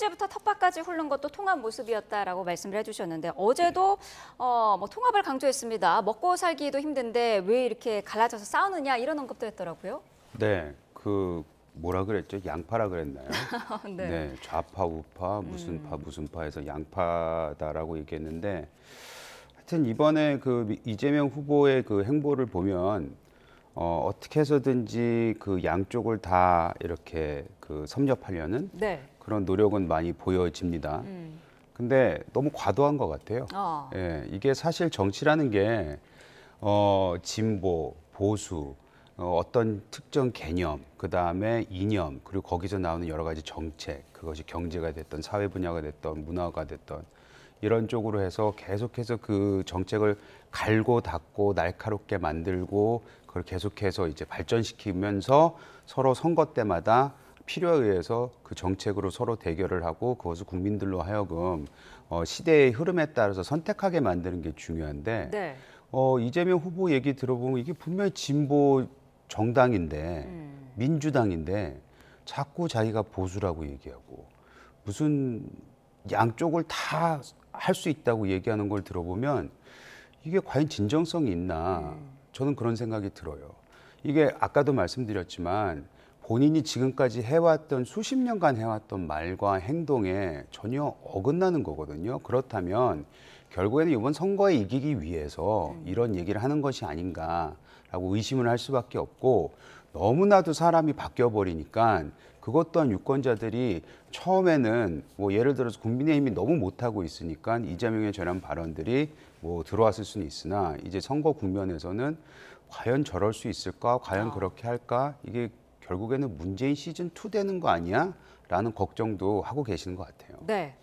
지난주에부터 텃밭까지 훑는 것도 통합 모습이었다라고 말씀을 해주셨는데 어제도 뭐 통합을 강조했습니다. 먹고 살기도 힘든데 왜 이렇게 갈라져서 싸우느냐 이런 언급도 했더라고요. 네, 그 뭐라 그랬죠? 양파라 그랬나요? 네. 네, 좌파, 우파, 무슨 파에서 양파다라고 얘기했는데 하여튼 이번에 그 이재명 후보의 그 행보를 보면 어떻게 해서든지 그 양쪽을 다 이렇게 그 섭렵하려는 네. 그런 노력은 많이 보여집니다. 근데 너무 과도한 것 같아요. 예, 이게 사실 정치라는 게 진보, 보수, 어떤 특정 개념, 그 다음에 이념, 그리고 거기서 나오는 여러 가지 정책, 그것이 경제가 됐던 사회 분야가 됐던 문화가 됐던 이런 쪽으로 해서 계속해서 그 정책을 갈고 닦고 날카롭게 만들고 그걸 계속해서 이제 발전시키면서 서로 선거 때마다 필요에 의해서 그 정책으로 서로 대결을 하고 그것을 국민들로 하여금 시대의 흐름에 따라서 선택하게 만드는 게 중요한데 네. 이재명 후보 얘기 들어보면 이게 분명히 진보 정당인데 민주당인데 자꾸 자기가 보수라고 얘기하고 무슨 양쪽을 다 할 수 있다고 얘기하는 걸 들어보면 이게 과연 진정성이 있나 저는 그런 생각이 들어요. 이게 아까도 말씀드렸지만 본인이 지금까지 해왔던 수십 년간 해왔던 말과 행동에 전혀 어긋나는 거거든요. 그렇다면 결국에는 이번 선거에 이기기 위해서 이런 얘기를 하는 것이 아닌가라고 의심을 할 수밖에 없고 너무나도 사람이 바뀌어버리니까 그것 또한 유권자들이 처음에는 뭐 예를 들어서 국민의힘이 너무 못하고 있으니까 이재명의 저런 발언들이 뭐 들어왔을 수는 있으나 이제 선거 국면에서는 과연 저럴 수 있을까? 과연 그렇게 할까? 이게 결국에는 문재인 시즌2 되는 거 아니야? 라는 걱정도 하고 계시는 것 같아요. 네.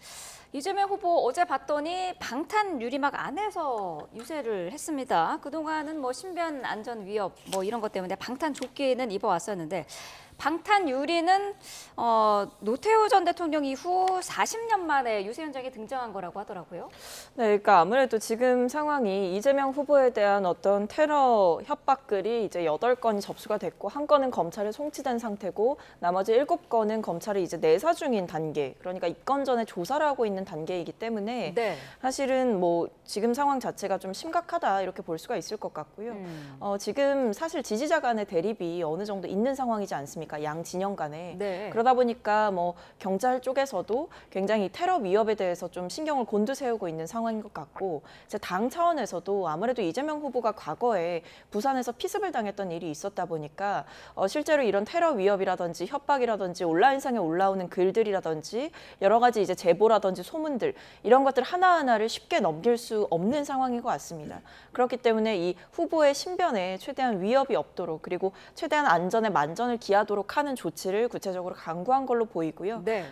이재명 후보 어제 봤더니 방탄 유리막 안에서 유세를 했습니다. 그동안은 뭐 신변 안전 위협 뭐 이런 것 때문에 방탄 조끼는 입어왔었는데 방탄 유리는 노태우 전 대통령 이후 40년 만에 유세 현장에 등장한 거라고 하더라고요. 네, 그러니까 아무래도 지금 상황이 이재명 후보에 대한 어떤 테러 협박글이 이제 8건이 접수가 됐고 한 건은 검찰에 송치된 상태고 나머지 7건은 검찰이 이제 내사 중인 단계, 그러니까 입건 전에 조사를 하고 있는 단계이기 때문에 네. 사실은 뭐 지금 상황 자체가 좀 심각하다 이렇게 볼 수가 있을 것 같고요. 지금 사실 지지자 간의 대립이 어느 정도 있는 상황이지 않습니까? 양 진영 간에. 네. 그러다 보니까 뭐 경찰 쪽에서도 굉장히 테러 위협에 대해서 좀 신경을 곤두세우고 있는 상황인 것 같고 이제 당 차원에서도 아무래도 이재명 후보가 과거에 부산에서 피습을 당했던 일이 있었다 보니까 실제로 이런 테러 위협이라든지 협박이라든지 온라인상에 올라오는 글들이라든지 여러 가지 이제 제보라든지 소문들 이런 것들 하나하나를 쉽게 넘길 수 없는 상황인 것 같습니다. 그렇기 때문에 이 후보의 신변에 최대한 위협이 없도록 그리고 최대한 안전에 만전을 기하도록 하는 조치를 구체적으로 강구한 걸로 보이고요. 네.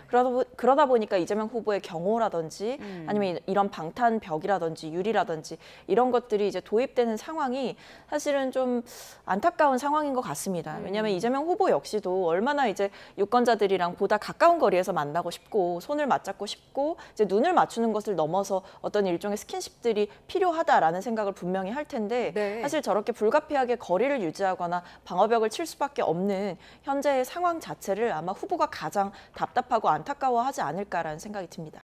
그러다 보니까 이재명 후보의 경호라든지 아니면 이런 방탄벽이라든지 유리라든지 이런 것들이 이제 도입되는 상황이 사실은 좀 안타까운 상황인 것 같습니다. 왜냐하면 이재명 후보 역시도 얼마나 이제 유권자들이랑 보다 가까운 거리에서 만나고 싶고 손을 맞잡고 싶고 이제 눈을 맞추는 것을 넘어서 어떤 일종의 스킨십들이 필요하다라는 생각을 분명히 할 텐데 네. 사실 저렇게 불가피하게 거리를 유지하거나 방어벽을 칠 수밖에 없는 현재의 상황 자체를 아마 후보가 가장 답답하고 안타까워하지 않을까라는 생각이 듭니다.